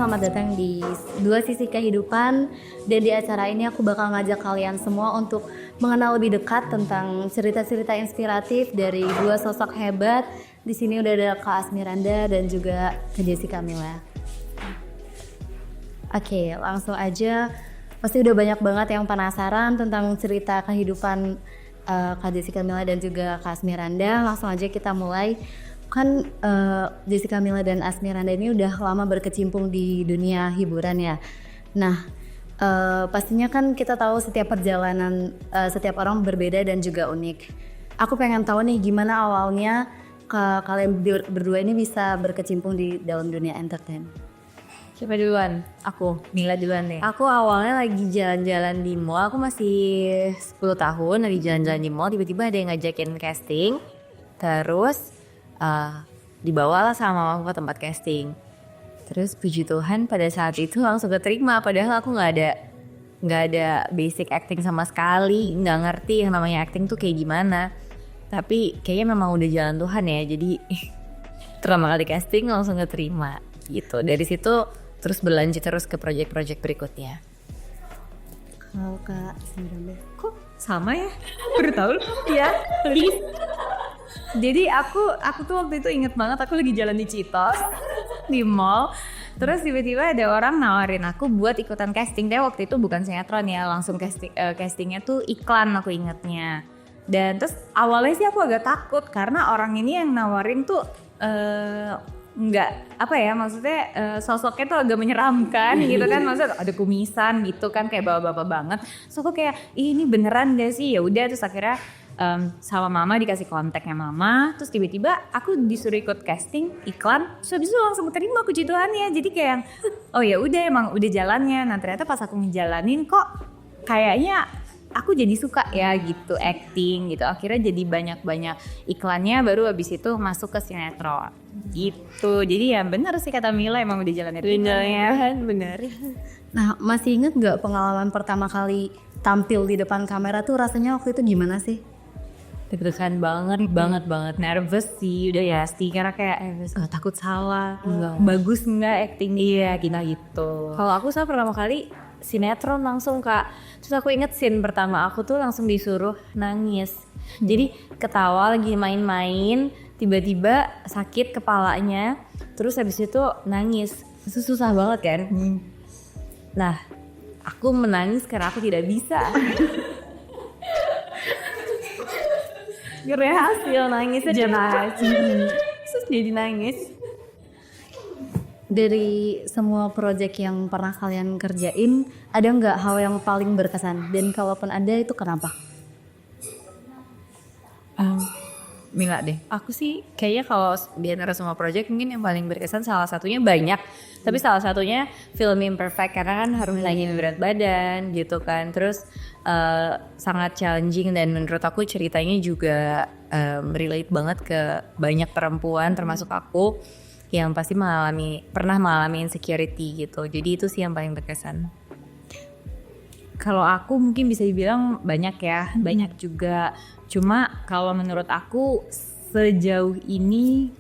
selamat datang di Dua Sisi Kehidupan. Dan di acara ini aku bakal ngajak kalian semua untuk mengenal lebih dekat tentang cerita-cerita inspiratif dari dua sosok hebat. Di sini udah ada Kak Asmiranda dan juga Kak Jessica Mila. Oke, langsung aja. Pasti udah banyak banget yang penasaran tentang cerita kehidupan Kak Jessica Mila dan juga Kak Asmiranda. Langsung aja kita mulai. Kan Jessica Mila dan Asmiranda ini udah lama berkecimpung di dunia hiburan ya. Nah, pastinya kan kita tahu setiap perjalanan setiap orang berbeda dan juga unik. Aku pengen tahu nih gimana awalnya kalian berdua ini bisa berkecimpung di dalam dunia entertain. Siapa duluan? Aku, Mila duluan deh. Aku awalnya lagi jalan-jalan di mall, aku masih 10 tahun lagi jalan-jalan di mall, tiba-tiba ada yang ngajakin casting. Terus dibawalah sama mamaku ke tempat casting. Terus puji Tuhan pada saat itu langsung keterima, padahal aku nggak ada basic acting sama sekali, nggak ngerti yang namanya acting tuh kayak gimana. Tapi kayaknya memang udah jalan Tuhan ya, jadi pertama kali casting langsung keterima gitu. Dari situ terus berlanjut terus ke project-project berikutnya. Kalau Kak Asmiranda, Kok sama ya? Baru tahu ya, please. Jadi aku tuh waktu itu inget banget aku lagi jalan di Citos di mall. Terus tiba-tiba ada orang nawarin aku buat ikutan casting. Dia waktu itu bukan sinetron ya, langsung castingnya tuh iklan aku ingetnya. Dan terus awalnya sih aku agak takut karena orang ini yang nawarin tuh nggak apa ya, maksudnya sosoknya tuh agak menyeramkan gitu kan, maksudnya ada kumisan gitu kan kayak bapak-bapak banget. So aku kayak ini beneran gak sih? Ya udah, terus akhirnya sama mama dikasih kontaknya mama, terus tiba-tiba aku disuruh ikut casting iklan, terus habis itu langsung terima puji Tuhan ya. Jadi kayak oh ya udah, emang udah jalannya. Nah ternyata pas aku ngejalanin kok kayaknya aku jadi suka ya gitu acting gitu. Akhirnya jadi banyak iklannya, baru habis itu masuk ke sinetron gitu. Jadi ya benar sih kata Mila, emang udah jalannya kan benar. nah masih inget nggak pengalaman pertama kali tampil di depan kamera tuh rasanya waktu itu gimana sih? Deg-degan banget, nervous sih udah ya pasti, karena kayak takut salah, bagus nggak acting dia gitu. Kalau aku sama pertama kali sinetron langsung Kak, terus aku inget scene pertama aku tuh langsung disuruh nangis. Jadi ketawa lagi main-main, tiba-tiba sakit kepalanya, terus habis itu nangis, itu susah banget kan. Nah aku menangis karena aku tidak bisa. Berhasil nangisnya terus jadi nangis. Dari semua project yang pernah kalian kerjain, ada nggak hal yang paling berkesan? Dan kalaupun ada, itu kenapa? Mila deh. Aku sih kayaknya kalau di antara semua project mungkin yang paling berkesan salah satunya banyak. Tapi salah satunya film Imperfect, karena kan harus lagi berat badan gitu kan. Terus sangat challenging, dan menurut aku ceritanya juga relate banget ke banyak perempuan termasuk aku yang pasti pernah mengalami insecurity gitu. Jadi itu sih yang paling berkesan. Kalau aku mungkin bisa dibilang banyak ya, banyak juga. Cuma kalau menurut aku sejauh ini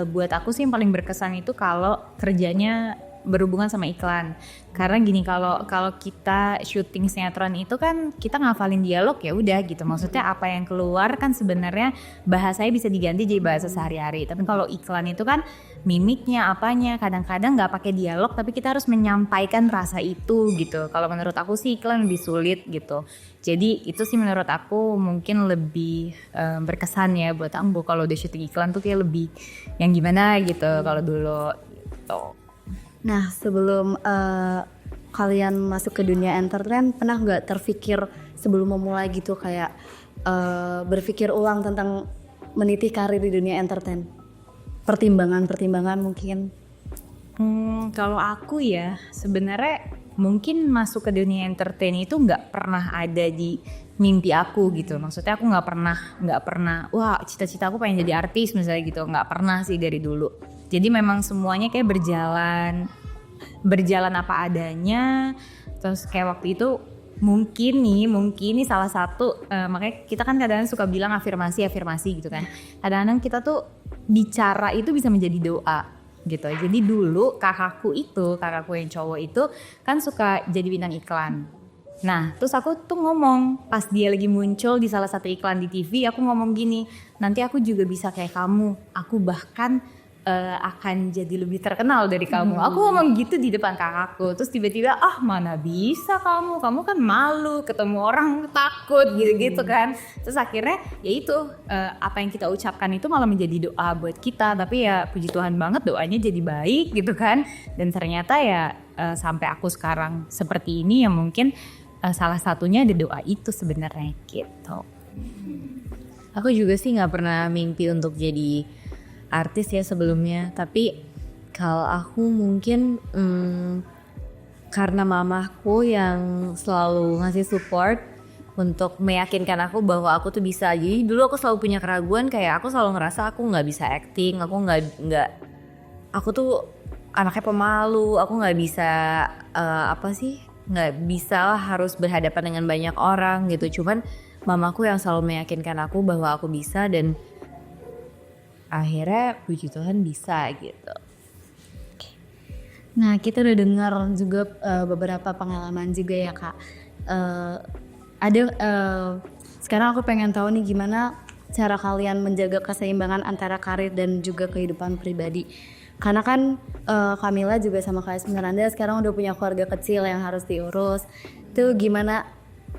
buat aku sih yang paling berkesan itu kalau kerjanya berhubungan sama iklan. Karena gini, kalau kita syuting sinetron itu kan kita ngafalin dialog ya udah gitu. Maksudnya apa yang keluar kan sebenarnya bahasanya bisa diganti jadi bahasa sehari-hari. Tapi kalau iklan itu kan mimiknya apanya kadang-kadang nggak pakai dialog, tapi kita harus menyampaikan rasa itu gitu. Kalau menurut aku sih iklan lebih sulit gitu. Jadi itu sih menurut aku mungkin lebih berkesan ya buat aku. Kalau udah syuting iklan tuh kayak lebih yang gimana gitu kalau dulu gitu. Nah, sebelum kalian masuk ke dunia entertain, pernah nggak terpikir sebelum memulai gitu kayak berpikir ulang tentang meniti karir di dunia entertain? Pertimbangan mungkin? Kalau aku ya sebenarnya mungkin masuk ke dunia entertain itu nggak pernah ada di mimpi aku gitu. Maksudnya aku nggak pernah wah cita-cita aku pengen jadi artis misalnya gitu, nggak pernah sih dari dulu. Jadi memang semuanya kayak berjalan apa adanya. Terus kayak waktu itu mungkin nih salah satu makanya kita kan kadang-kadang suka bilang afirmasi gitu kan. Kadang-kadang kita tuh bicara itu bisa menjadi doa. gitu. Jadi dulu kakakku yang cowok itu kan suka jadi bintang iklan. Nah terus aku tuh ngomong pas dia lagi muncul di salah satu iklan di TV, aku ngomong gini, nanti aku juga bisa kayak kamu, aku bahkan akan jadi lebih terkenal dari kamu. Aku ngomong gitu di depan kakakku. Terus tiba-tiba mana bisa kamu kan malu ketemu orang, takut gitu-gitu kan. Terus akhirnya ya itu apa yang kita ucapkan itu malah menjadi doa buat kita. Tapi ya puji Tuhan banget doanya jadi baik gitu kan. Dan ternyata ya sampai aku sekarang seperti ini ya mungkin salah satunya ada doa itu sebenarnya gitu. Aku juga sih nggak pernah mimpi untuk jadi artis ya sebelumnya, tapi kalau aku mungkin karena mamaku yang selalu ngasih support untuk meyakinkan aku bahwa aku tuh bisa. Jadi dulu aku selalu punya keraguan, kayak aku selalu ngerasa aku nggak bisa acting, aku tuh anaknya pemalu, aku nggak bisa nggak bisa harus berhadapan dengan banyak orang gitu. Cuman mamaku yang selalu meyakinkan aku bahwa aku bisa, dan akhirnya puji Tuhan bisa gitu. Nah kita udah dengar juga beberapa pengalaman juga ya Kak. Sekarang aku pengen tahu nih gimana cara kalian menjaga keseimbangan antara karir dan juga kehidupan pribadi. Karena kan Camilla juga sama Kak Esmeralda sekarang udah punya keluarga kecil yang harus diurus. Itu gimana?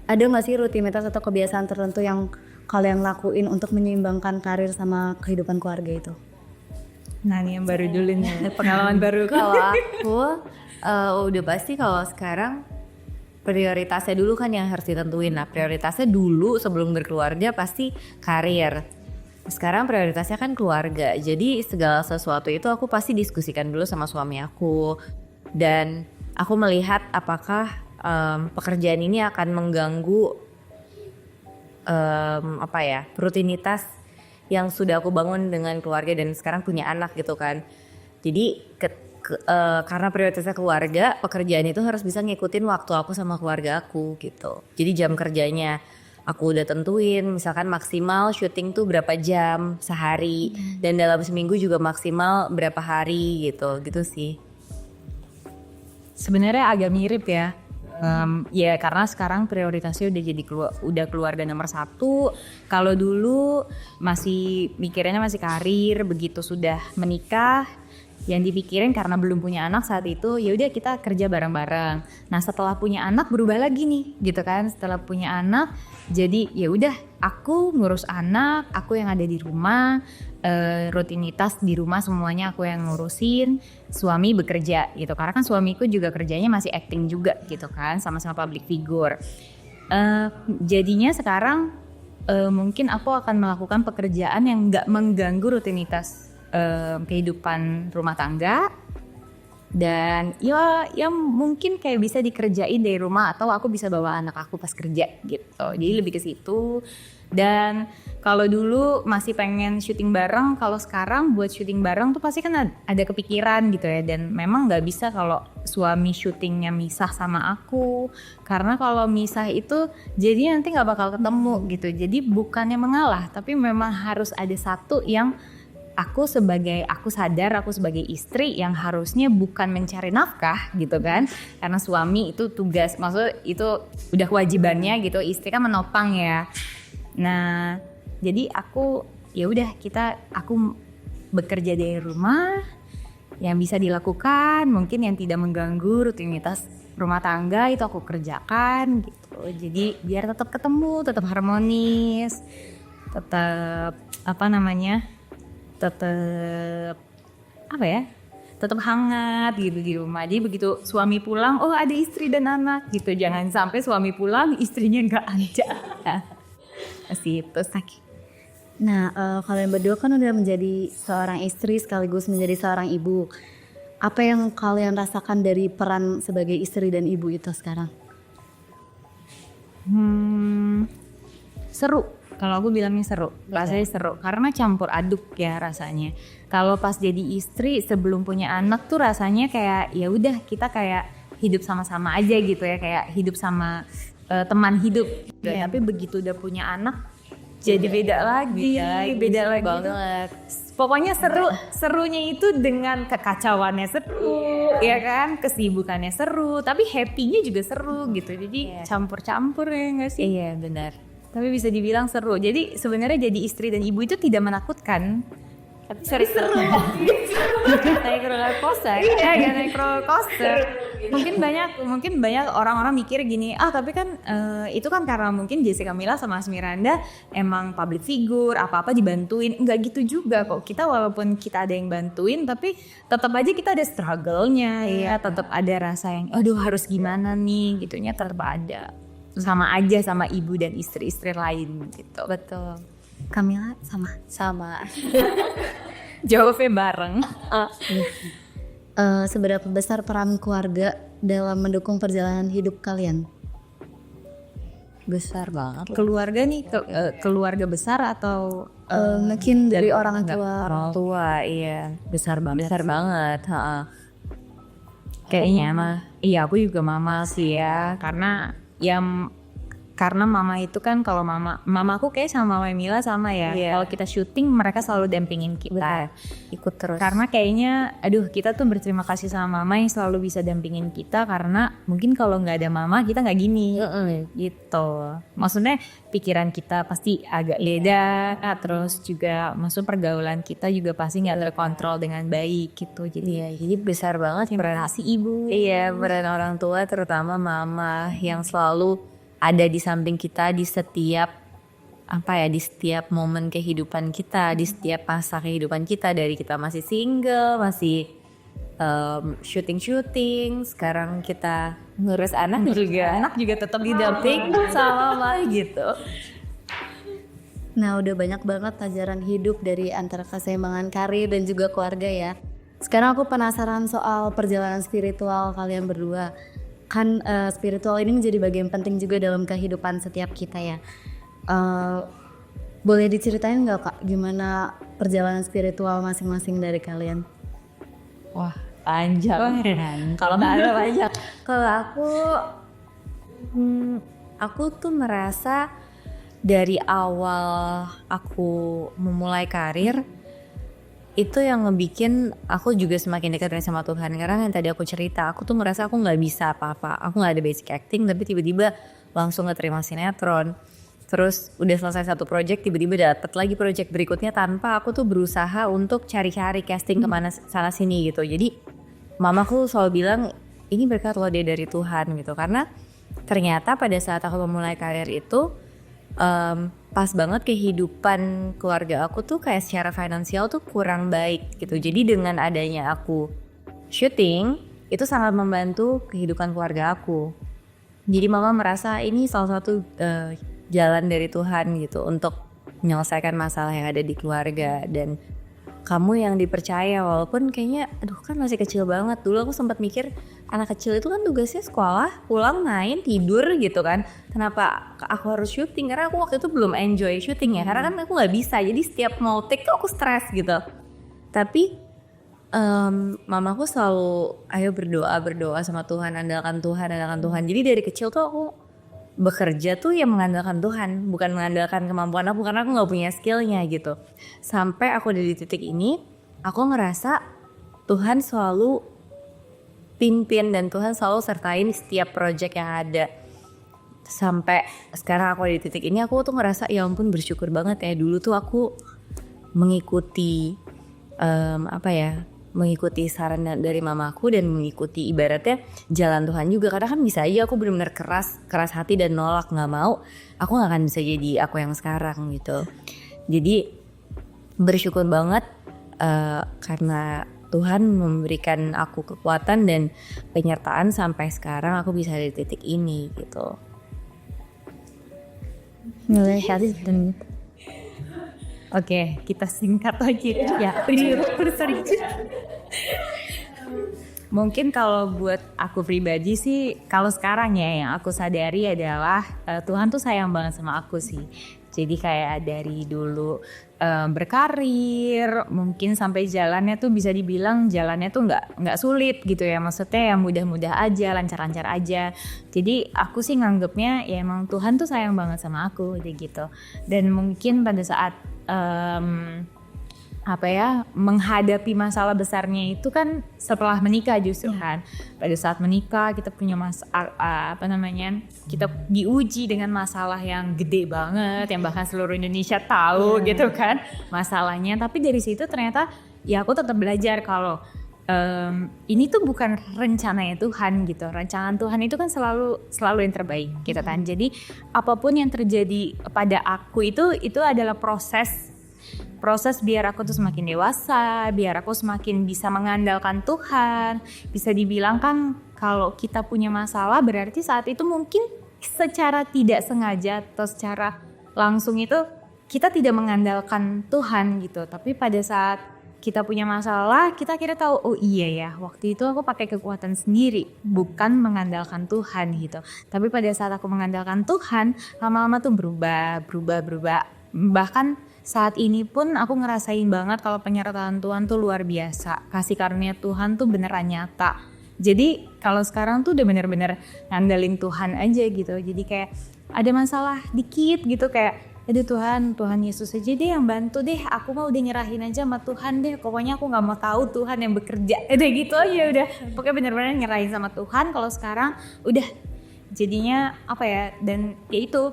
Ada nggak sih rutinitas atau kebiasaan tertentu yang kalian lakuin untuk menyeimbangkan karir sama kehidupan keluarga itu? Nah ini yang baru dulu nih, pengalaman baru. Kalau aku udah pasti kalau sekarang prioritasnya dulu kan yang harus ditentuin. Nah prioritasnya dulu sebelum berkeluarga pasti karir. Sekarang prioritasnya kan keluarga. Jadi segala sesuatu itu aku pasti diskusikan dulu sama suami aku. Dan aku melihat apakah pekerjaan ini akan mengganggu rutinitas yang sudah aku bangun dengan keluarga dan sekarang punya anak gitu kan. Jadi karena prioritasnya keluarga, pekerjaan itu harus bisa ngikutin waktu aku sama keluarga aku gitu. Jadi jam kerjanya aku udah tentuin, misalkan maksimal syuting tuh berapa jam sehari, dan dalam seminggu juga maksimal berapa hari gitu sih. Sebenarnya agak mirip ya. Ya karena sekarang prioritasnya udah jadi udah keluarga nomor 1. Kalau dulu masih mikirnya masih karir, begitu sudah menikah yang dipikirin karena belum punya anak saat itu ya udah kita kerja bareng-bareng. Nah setelah punya anak berubah lagi nih gitu kan. Setelah punya anak jadi ya udah aku ngurus anak, aku yang ada di rumah, rutinitas di rumah semuanya aku yang ngurusin, suami bekerja gitu. Karena kan suamiku juga kerjanya masih acting juga gitu kan, sama-sama public figure. Jadinya sekarang mungkin aku akan melakukan pekerjaan yang nggak mengganggu rutinitas kehidupan rumah tangga. Dan ya mungkin kayak bisa dikerjain dari rumah atau aku bisa bawa anak aku pas kerja gitu. Jadi lebih ke situ. Dan kalau dulu masih pengen syuting bareng, kalau sekarang buat syuting bareng tuh pasti kan ada kepikiran gitu ya. Dan memang nggak bisa kalau suami syutingnya misah sama aku, karena kalau misah itu jadi nanti nggak bakal ketemu gitu. Jadi bukannya mengalah, tapi memang harus ada satu yang aku sadar aku sebagai istri yang harusnya bukan mencari nafkah gitu kan, karena suami itu tugas, maksudnya itu udah kewajibannya gitu, istri kan menopang ya. Nah jadi aku bekerja dari rumah yang bisa dilakukan, mungkin yang tidak mengganggu rutinitas rumah tangga itu aku kerjakan gitu. Jadi biar tetap ketemu, tetap harmonis, tetap tetap hangat gitu di rumah. Jadi begitu suami pulang, oh ada istri dan anak gitu. Jangan sampai suami pulang istrinya nggak ada. Masih itu sakit. Nah kalian berdua kan udah menjadi seorang istri sekaligus menjadi seorang ibu. Apa yang kalian rasakan dari peran sebagai istri dan ibu itu sekarang? Seru. Kalau aku bilangnya seru, rasanya seru karena campur aduk ya rasanya. Kalau pas jadi istri sebelum punya anak tuh rasanya kayak ya udah kita kayak hidup sama-sama aja gitu ya, kayak hidup sama teman hidup. Tapi begitu udah punya anak jadi beda lagi banget. Pokoknya serunya itu dengan kekacauannya seru, ya kan, kesibukannya seru, tapi happy-nya juga seru gitu. Jadi campur-campur ya nggak sih? Iya benar. Tapi bisa dibilang seru. Jadi sebenarnya jadi istri dan ibu itu tidak menakutkan. Tapi sering seru. Naik roller coaster. Naik roller coaster. Mungkin banyak orang-orang mikir gini, tapi kan itu kan karena mungkin Jessica Mila sama Asmiranda emang public figure, apa-apa dibantuin. Enggak gitu juga kok. Kita walaupun kita ada yang bantuin, tapi tetap aja kita ada struggle-nya, ya. Tetap ada rasa yang, aduh harus gimana nih, gitunya tetap ada. Sama aja sama ibu dan istri-istri lain gitu. Betul. Kamila Sama. Jawabnya bareng. Seberapa besar peran keluarga dalam mendukung perjalanan hidup kalian? Besar banget. Keluarga nih, keluarga besar atau Mungkin dari orang tua. Orang tua, iya. Besar banget. Kayaknya mah. Iya, aku juga mama sih ya, karena mama itu kan, kalau mama aku kayak sama Mama Mila sama ya. Iya. Kalau kita syuting mereka selalu dampingin kita. Ikut terus. Karena kayaknya kita tuh berterima kasih sama mama yang selalu bisa dampingin kita, karena mungkin kalau nggak ada mama kita nggak gini. Gitu. Maksudnya pikiran kita pasti agak beda, terus juga maksud pergaulan kita juga pasti nggak terkontrol dengan baik gitu. Jadi besar banget peran ibu. Iya, peran orang tua terutama mama yang selalu ada di samping kita di setiap di setiap momen kehidupan kita, di setiap masa kehidupan kita, dari kita masih single, masih syuting, sekarang kita ngurus anak juga tetap didamping sama mama gitu. Nah, udah banyak banget pelajaran hidup dari antara keseimbangan karir dan juga keluarga ya. Sekarang aku penasaran soal perjalanan spiritual kalian berdua. Kan spiritual ini menjadi bagian penting juga dalam kehidupan setiap kita ya. Boleh diceritain nggak Kak, gimana perjalanan spiritual masing-masing dari kalian? Wah, panjang. Kalau nggak ada banyak. Kalau aku tuh merasa dari awal aku memulai karir, itu yang ngebikin aku juga semakin dekat sama Tuhan. Karena yang tadi aku cerita, aku tuh merasa aku nggak bisa apa-apa, aku nggak ada basic acting, tapi tiba-tiba langsung keterima sinetron. Terus udah selesai satu project, tiba-tiba dapet lagi project berikutnya tanpa aku tuh berusaha untuk cari-cari casting kemana sana sini gitu. Jadi mamaku selalu bilang ini berkat lo dia dari Tuhan gitu. Karena ternyata pada saat aku memulai karir itu pas banget kehidupan keluarga aku tuh kayak secara finansial tuh kurang baik gitu. Jadi dengan adanya aku syuting itu sangat membantu kehidupan keluarga aku. Jadi mama merasa ini salah satu jalan dari Tuhan gitu untuk menyelesaikan masalah yang ada di keluarga. Dan kamu yang dipercaya, walaupun kayaknya kan masih kecil banget. Dulu aku sempat mikir anak kecil itu kan tugasnya sekolah, pulang, main, tidur gitu kan. Kenapa aku harus syuting? Karena aku waktu itu belum enjoy syuting ya. Karena kan aku gak bisa, jadi setiap mau take tuh aku stres gitu. Tapi mamaku selalu ayo berdoa sama Tuhan, andalkan Tuhan. Jadi dari kecil tuh aku bekerja tuh ya mengandalkan Tuhan, bukan mengandalkan kemampuan aku, karena aku gak punya skillnya gitu. Sampai aku udah di titik ini, aku ngerasa Tuhan selalu pimpin dan Tuhan selalu sertain setiap project yang ada. Sampai sekarang aku di titik ini, aku tuh ngerasa ya ampun bersyukur banget ya. Dulu tuh aku mengikuti mengikuti saran dari mamaku dan mengikuti ibaratnya jalan Tuhan juga. Karena kan bisa aja aku benar-benar keras hati dan nolak, nggak mau, aku nggak akan bisa jadi aku yang sekarang gitu. Jadi bersyukur banget karena Tuhan memberikan aku kekuatan dan penyertaan sampai sekarang aku bisa di titik ini gitu. Oke, kita singkat lagi ya. Sorry. Mungkin kalau buat aku pribadi sih, kalau sekarang ya yang aku sadari adalah Tuhan tuh sayang banget sama aku sih. Jadi kayak dari dulu berkarir, mungkin sampai jalannya tuh bisa dibilang jalannya tuh nggak sulit gitu ya. Maksudnya yang mudah-mudah aja, lancar-lancar aja. Jadi aku sih nganggepnya ya emang Tuhan tuh sayang banget sama aku gitu. Dan mungkin pada saat menghadapi masalah besarnya itu kan setelah menikah justru kan. Pada saat menikah kita punya kita diuji dengan masalah yang gede banget, yang bahkan seluruh Indonesia tahu gitu kan masalahnya. Tapi dari situ ternyata ya aku tetap belajar kalau ini tuh bukan rencananya Tuhan gitu. Rancangan Tuhan itu kan selalu yang terbaik gitu kan. Jadi apapun yang terjadi pada aku itu adalah proses biar aku tuh semakin dewasa, biar aku semakin bisa mengandalkan Tuhan. Bisa dibilang kan kalau kita punya masalah berarti saat itu mungkin secara tidak sengaja atau secara langsung itu kita tidak mengandalkan Tuhan gitu. Tapi pada saat kita punya masalah, kita kira tahu, oh iya ya, waktu itu aku pakai kekuatan sendiri, bukan mengandalkan Tuhan gitu. Tapi pada saat aku mengandalkan Tuhan, lama-lama tuh berubah. Bahkan saat ini pun aku ngerasain banget kalau penyertaan Tuhan tuh luar biasa. Kasih karunia Tuhan tuh beneran nyata. Jadi kalau sekarang tuh udah bener-bener ngandalin Tuhan aja gitu. Jadi kayak ada masalah dikit gitu kayak, aduh Tuhan Yesus aja deh yang bantu deh. Aku mau udah nyerahin aja sama Tuhan deh. Pokoknya aku gak mau tahu Tuhan yang bekerja. Udah gitu aja udah. Pokoknya bener-bener nyerahin sama Tuhan. Kalau sekarang udah jadinya apa ya, dan ya itu.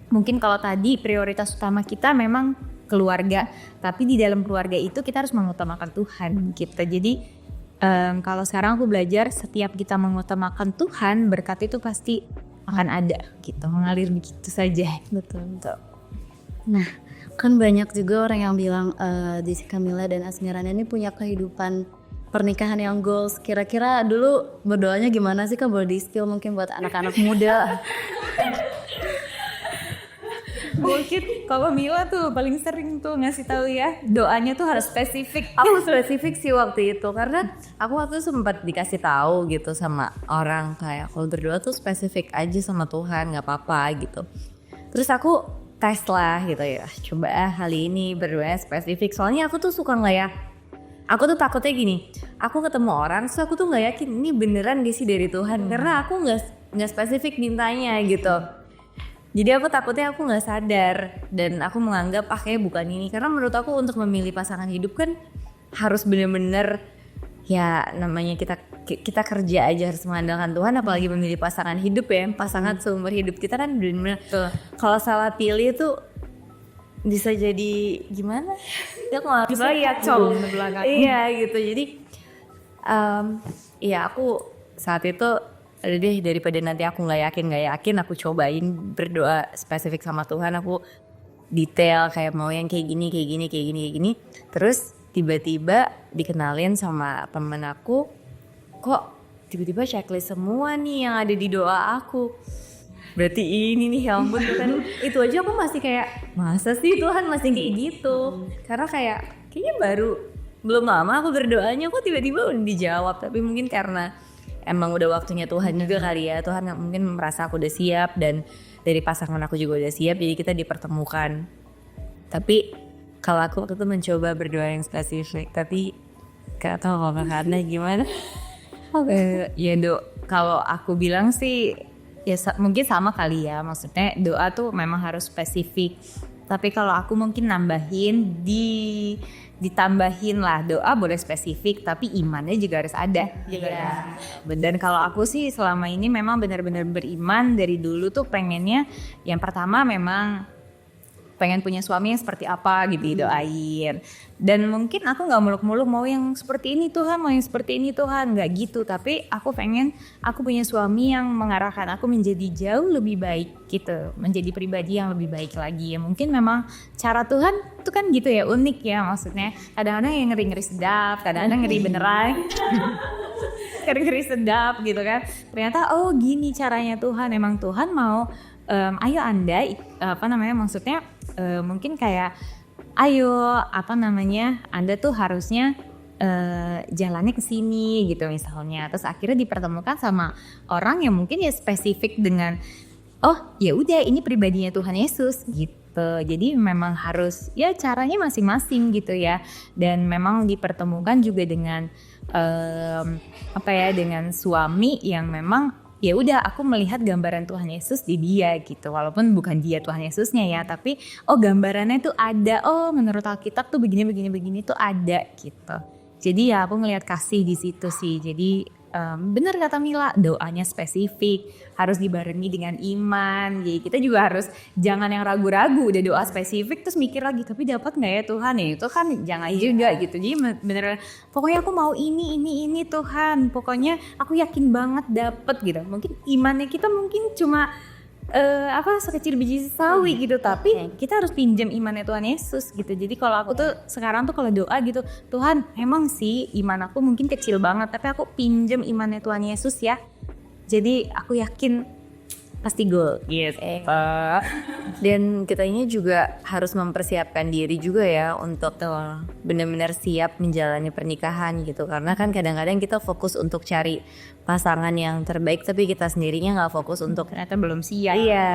Mungkin kalau tadi prioritas utama kita memang keluarga, tapi di dalam keluarga itu kita harus mengutamakan Tuhan kita. Jadi kalau sekarang aku belajar setiap kita mengutamakan Tuhan, berkat itu pasti akan ada gitu, mengalir begitu saja. Betul. Nah, kan banyak juga orang yang bilang Jessica Mila dan Asmiranda ini punya kehidupan pernikahan yang goals. Kira-kira dulu berdoanya gimana sih Kak? Boleh di-spill mungkin buat anak-anak muda. Mungkin kalau Mila tuh paling sering tuh ngasih tahu ya, doanya tuh harus spesifik. Aku spesifik sih waktu itu karena aku waktu itu sempat dikasih tahu gitu sama orang kayak kalau berdoa tuh spesifik aja sama Tuhan, nggak apa-apa gitu. Terus aku tes lah gitu ya, coba kali ini berdoa spesifik. Soalnya aku tuh suka nggak ya, aku tuh takutnya gini, aku ketemu orang, so aku tuh nggak yakin ini beneran gak sih dari Tuhan, karena aku nggak spesifik mintanya gitu. Jadi aku takutnya aku nggak sadar dan aku menganggap kayaknya bukan ini, karena menurut aku untuk memilih pasangan hidup kan harus bener-bener ya namanya kita kerja aja harus mengandalkan Tuhan, apalagi memilih pasangan hidup ya, pasangan seumur hidup kita kan bener-bener kalau salah pilih tuh bisa jadi gimana? Ya aku nggak bisa lihat belakang. Iya gitu, jadi ya aku saat itu ada deh daripada nanti aku nggak yakin aku cobain berdoa spesifik sama Tuhan, aku detail kayak mau yang kayak gini. Terus tiba-tiba dikenalin sama temen aku, kok tiba-tiba checklist semua nih yang ada di doa aku. Berarti ini nih ya ampun kan. Itu aja aku masih kayak masa sih Tuhan masih kayak gitu. Karena kayaknya belum lama aku berdoanya kok tiba-tiba udah dijawab. Tapi mungkin karena emang udah waktunya Tuhan juga kali ya. Tuhan mungkin merasa aku udah siap dan dari pasangan aku juga udah siap, jadi kita dipertemukan. Tapi kalau aku waktu itu mencoba berdoa yang spesifik, tapi gak tahu kalau karena gimana. Ya kalau aku bilang sih ya mungkin sama kali ya, maksudnya doa tuh memang harus spesifik. Tapi kalau aku mungkin nambahin ditambahin lah, doa boleh spesifik tapi imannya juga harus ada. Iya. Dan kalau aku sih selama ini memang benar-benar beriman dari dulu tuh pengennya yang pertama memang pengen punya suami yang seperti apa gitu didoain. Dan mungkin aku gak muluk-muluk mau yang seperti ini Tuhan, mau yang seperti ini Tuhan, gak gitu. Tapi aku pengen aku punya suami yang mengarahkan aku menjadi jauh lebih baik gitu, menjadi pribadi yang lebih baik lagi. Ya mungkin memang cara Tuhan itu kan gitu ya, unik ya maksudnya. Kadang-kadang yang ngeri-ngeri sedap, kadang-kadang ngeri beneran. Ngeri-ngeri sedap gitu kan. Ternyata oh gini caranya Tuhan, emang Tuhan mau ayo Anda maksudnya mungkin kayak ayo Anda tuh harusnya jalannya ke sini gitu misalnya. Terus akhirnya dipertemukan sama orang yang mungkin ya spesifik dengan oh ya udah ini pribadinya Tuhan Yesus gitu. Jadi memang harus ya caranya masing-masing gitu ya. Dan memang dipertemukan juga dengan dengan suami yang memang ya udah aku melihat gambaran Tuhan Yesus di dia gitu, walaupun bukan dia Tuhan Yesusnya ya, tapi gambarannya tuh ada, menurut Alkitab tuh begini tuh ada gitu. Jadi ya aku ngelihat kasih di situ sih. Jadi bener kata Mila, doanya spesifik, harus dibarengi dengan iman. Jadi kita juga harus jangan yang ragu-ragu, udah doa spesifik terus mikir lagi, tapi dapat nggak ya Tuhan ya? Itu kan jangan juga gitu. Jadi bener, pokoknya aku mau ini Tuhan. Pokoknya aku yakin banget dapat gitu. Mungkin imannya kita mungkin cuma sekecil biji sawi gitu, tapi kita harus pinjam imannya Tuhan Yesus gitu. Jadi kalau aku tuh sekarang tuh kalau doa gitu, Tuhan emang sih iman aku mungkin kecil banget, tapi aku pinjam imannya Tuhan Yesus ya. Jadi aku yakin pasti goal gitu. Dan kita ini juga harus mempersiapkan diri juga ya untuk benar-benar siap menjalani pernikahan gitu, karena kan kadang-kadang kita fokus untuk cari pasangan yang terbaik tapi kita sendirinya nggak fokus untuk ternyata belum siap. Iya,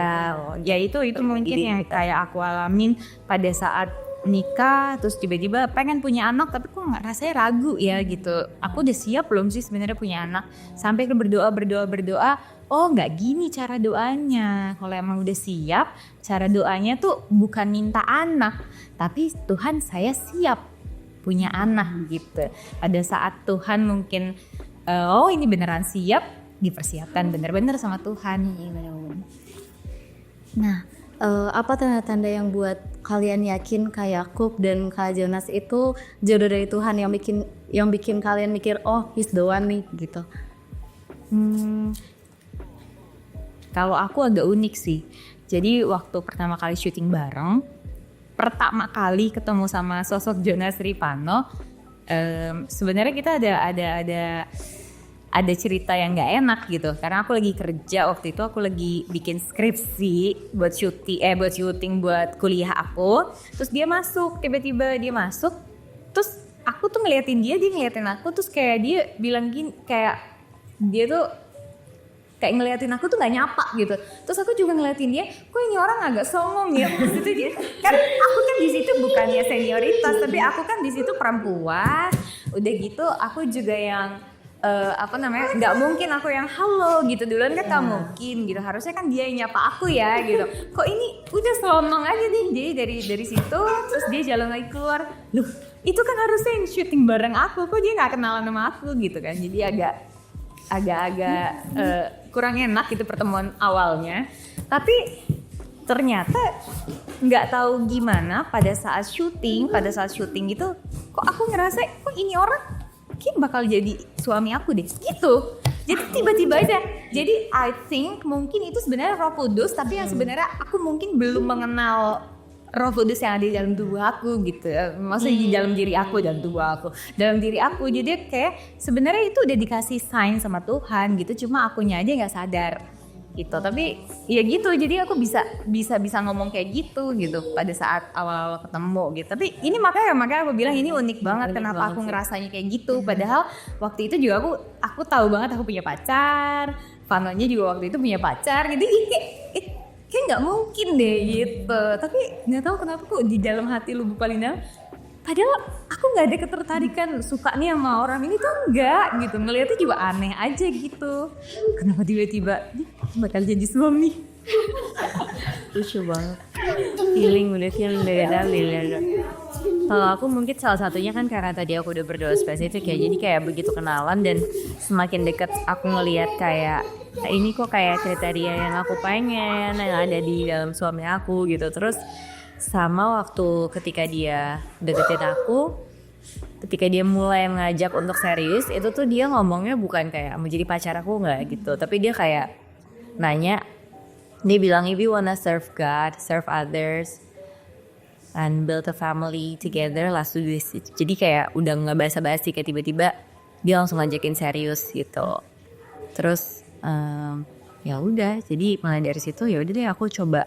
ya itu mungkin yang kayak aku alamin pada saat nikah, terus tiba-tiba pengen punya anak tapi kok nggak, rasanya ragu ya gitu. Aku udah siap belum sih sebenarnya punya anak? Sampai ke berdoa, nggak gini cara doanya. Kalau emang udah siap, cara doanya tuh bukan minta anak, tapi Tuhan saya siap punya anak gitu. Pada saat Tuhan mungkin ini beneran siap, dipersiapkan bener-bener sama Tuhan. Nah, apa tanda-tanda yang buat kalian yakin Kak Yakub dan Kak Jonas itu jodoh dari Tuhan, yang bikin kalian mikir he's the one nih gitu? Kalau aku agak unik sih. Jadi waktu pertama kali syuting bareng, pertama kali ketemu sama sosok Jonas Ripano, sebenarnya kita ada cerita yang nggak enak gitu, karena aku lagi kerja waktu itu, aku lagi bikin skripsi buat syuting buat kuliah aku. Terus tiba-tiba dia masuk, terus aku tuh ngeliatin dia ngeliatin aku, terus kayak dia bilang gini, kayak dia tuh kayak ngeliatin aku tuh nggak nyapa gitu. Terus aku juga ngeliatin dia, kok ini orang agak songong ya. Terus itu dia kan, aku kan di situ bukannya senioritas, tapi aku kan di situ perempuan. Udah gitu aku juga yang nggak mungkin aku yang halo gitu duluan, kan nggak mungkin gitu, harusnya kan dia yang nyapa aku ya gitu. Kok ini udah songong aja nih. Jadi dari situ terus dia jalan lagi keluar, loh itu kan harusnya yang syuting bareng aku, kok dia nggak kenalan sama aku gitu kan. Jadi agak kurang enak gitu pertemuan awalnya. Tapi ternyata nggak tahu gimana pada saat syuting gitu, kok aku ngerasa kok ini orang mungkin bakal jadi suami aku deh gitu. Jadi tiba-tiba aja. Jadi I think mungkin itu sebenarnya Roh Kudus, tapi yang sebenarnya aku mungkin belum mengenal Roh Kudus yang ada di dalam tubuh aku gitu. Maksudnya di dalam diri aku dan tubuh aku, dalam diri aku. Jadi kayak sebenarnya itu udah dikasih sign sama Tuhan gitu, cuma akunya aja nggak sadar gitu. Tapi ya gitu, jadi aku bisa ngomong kayak gitu pada saat awal ketemu gitu. Tapi ini makanya aku bilang ini unik banget, kenapa aku ngerasanya kayak gitu. Padahal waktu itu juga aku tahu banget aku punya pacar, Vanonya juga waktu itu punya pacar gitu. Kayak nggak mungkin deh gitu. Tapi nggak tahu kenapa kok di dalam hati Lubu Paling Dalam, padahal aku nggak ada ketertarikan suka nih sama orang ini tuh, enggak gitu. Ngeliatnya juga aneh aja gitu. Kenapa tiba-tiba bakal jadi suami? lucu banget. Feeling dari dalam. Kalau aku mungkin salah satunya kan karena tadi aku udah berdoa spesifik ya. Jadi kayak begitu kenalan dan semakin dekat aku ngelihat kayak ini kok kayak kriteria yang aku pengen yang ada di dalam suami aku gitu. Terus sama waktu ketika dia deketin aku, ketika dia mulai ngajak untuk serius, itu tuh dia ngomongnya bukan kayak mau jadi pacar aku nggak gitu, tapi dia kayak nanya, dia bilang if you wanna serve God, serve others, and build a family together, let's do this. Jadi kayak udah nggak basa-basi, kayak tiba-tiba dia langsung ngajakin serius gitu. Terus ya udah, jadi mulai dari situ ya udah deh aku coba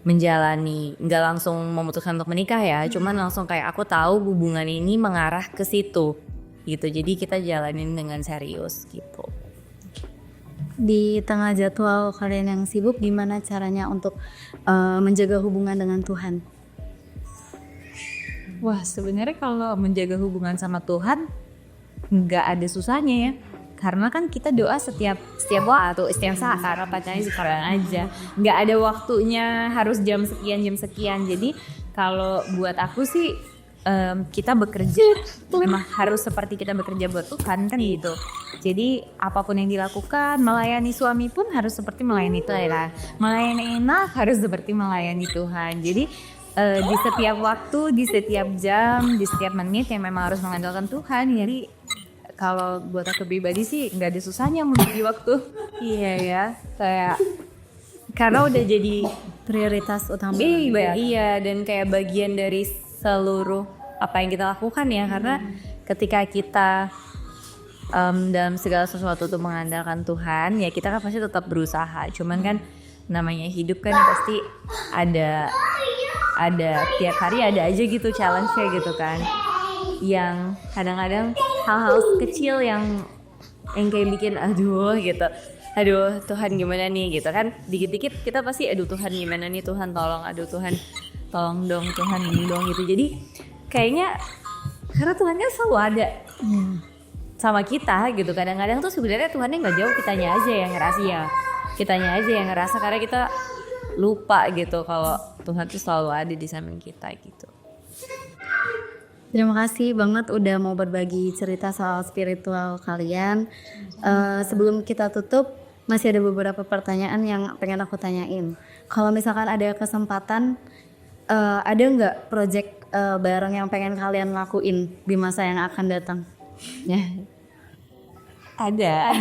menjalani, nggak langsung memutuskan untuk menikah ya, cuman langsung kayak aku tahu hubungan ini mengarah ke situ gitu, jadi kita jalanin dengan serius gitu. Di tengah jadwal kalian yang sibuk, gimana caranya untuk menjaga hubungan dengan Tuhan? Wah, sebenarnya kalau menjaga hubungan sama Tuhan nggak ada susahnya ya, karena kan kita doa setiap waktu, setiap saat, karena pacarnya sekarang aja, nggak ada waktunya harus jam sekian. Jadi kalau buat aku sih kita bekerja memang harus seperti kita bekerja buat Tuhan kan gitu. Jadi apapun yang dilakukan, melayani suami pun harus seperti melayani Tuhan, melayani anak harus seperti melayani Tuhan. Jadi di setiap waktu, di setiap jam, di setiap menit yang memang harus mengandalkan Tuhan. Jadi kalau buat aku pribadi sih nggak ada susahnya membagi waktu. Iya ya, kayak karena udah jadi Prioritas utama. iya, dan kayak bagian dari seluruh apa yang kita lakukan ya, karena ketika kita dalam segala sesuatu tuh mengandalkan Tuhan, ya kita kan pasti tetap berusaha. Cuman kan namanya hidup kan pasti ada tiap hari ada aja gitu challenge-nya gitu kan, yang kadang-kadang hal-hal kecil yang kayak bikin aduh Tuhan gimana nih gitu kan, dikit-dikit kita pasti aduh Tuhan gimana nih, Tuhan tolong, aduh Tuhan tolong dong, Tuhan ini dong gitu. Jadi kayaknya karena Tuhan kan selalu ada sama kita gitu, kadang-kadang tuh sebenarnya Tuhannya nggak jauh, kitanya aja yang ngerasa karena kita lupa gitu kalau Tuhan tuh selalu ada di samping kita gitu. Terima kasih banget udah mau berbagi cerita soal spiritual kalian. Sebelum kita tutup, masih ada beberapa pertanyaan yang pengen aku tanyain. Kalau misalkan ada kesempatan, ada nggak project bareng yang pengen kalian lakuin di masa yang akan datang? Ya. Ada.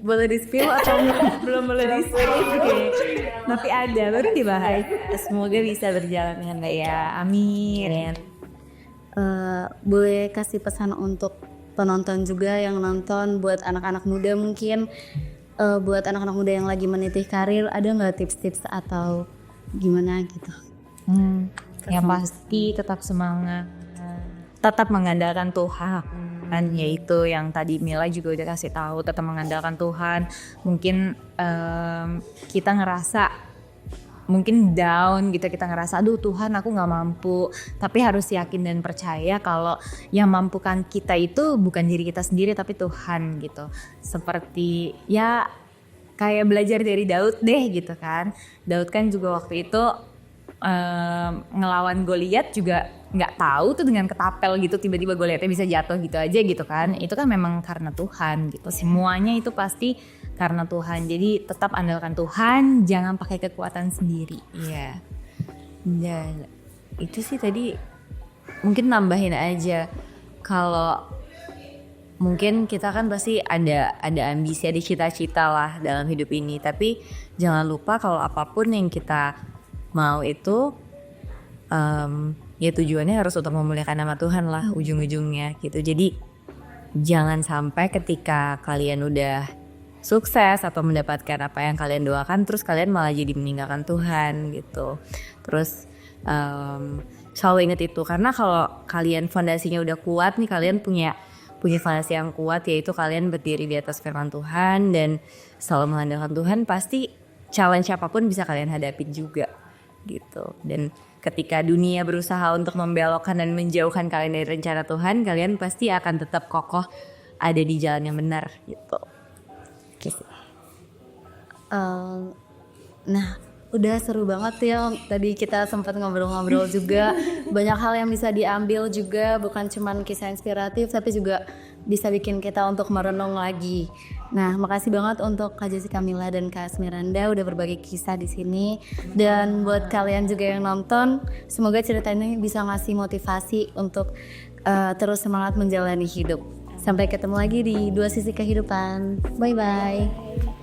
Boleh di-spill atau belum boleh di-spill? Okay. Tapi ada, baru dibahas. Semoga bisa berjalan dengan baik ya. Amin. Boleh kasih pesan untuk penonton juga yang nonton, buat anak-anak muda mungkin, buat anak-anak muda yang lagi meniti karir, ada nggak tips-tips atau gimana gitu? Yang pasti tetap semangat, tetap mengandalkan Tuhan. Dan yaitu yang tadi Mila juga udah kasih tahu, tetap mengandalkan Tuhan. Mungkin kita ngerasa mungkin down gitu, kita ngerasa aduh Tuhan aku nggak mampu, tapi harus yakin dan percaya kalau yang mampukan kita itu bukan diri kita sendiri tapi Tuhan gitu. Seperti ya kayak belajar dari Daud deh gitu kan. Daud kan juga waktu itu ngelawan Goliat juga nggak tahu tuh dengan ketapel gitu tiba-tiba Goliatnya bisa jatuh gitu aja gitu kan. Itu kan memang karena Tuhan gitu. Semuanya itu pasti karena Tuhan. Jadi tetap andalkan Tuhan, jangan pakai kekuatan sendiri. Iya. Dan itu sih tadi mungkin nambahin aja, kalau mungkin kita kan pasti ada ambisi, ada cita-cita lah dalam hidup ini. Tapi jangan lupa kalau apapun yang kita mau itu ya tujuannya harus untuk memuliakan nama Tuhan lah ujung-ujungnya gitu. Jadi jangan sampai ketika kalian udah sukses atau mendapatkan apa yang kalian doakan terus kalian malah jadi meninggalkan Tuhan gitu. Terus selalu ingat itu, karena kalau kalian fondasinya udah kuat nih, kalian punya fondasi yang kuat, yaitu kalian berdiri di atas firman Tuhan dan selalu mengandalkan Tuhan, pasti challenge apapun bisa kalian hadapin juga gitu. Dan ketika dunia berusaha untuk membelokkan dan menjauhkan kalian dari rencana Tuhan, kalian pasti akan tetap kokoh ada di jalan yang benar gitu. Nah, udah seru banget ya. Tadi kita sempat ngobrol-ngobrol juga. Banyak hal yang bisa diambil juga, bukan cuma kisah inspiratif, tapi juga bisa bikin kita untuk merenung lagi. Nah, makasih banget untuk Kak Jessica Mila dan Kak Asmiranda udah berbagi kisah di sini. Dan buat kalian juga yang nonton, semoga cerita ini bisa ngasih motivasi untuk terus semangat menjalani hidup. Sampai ketemu lagi di Dua Sisi Kehidupan. Bye-bye.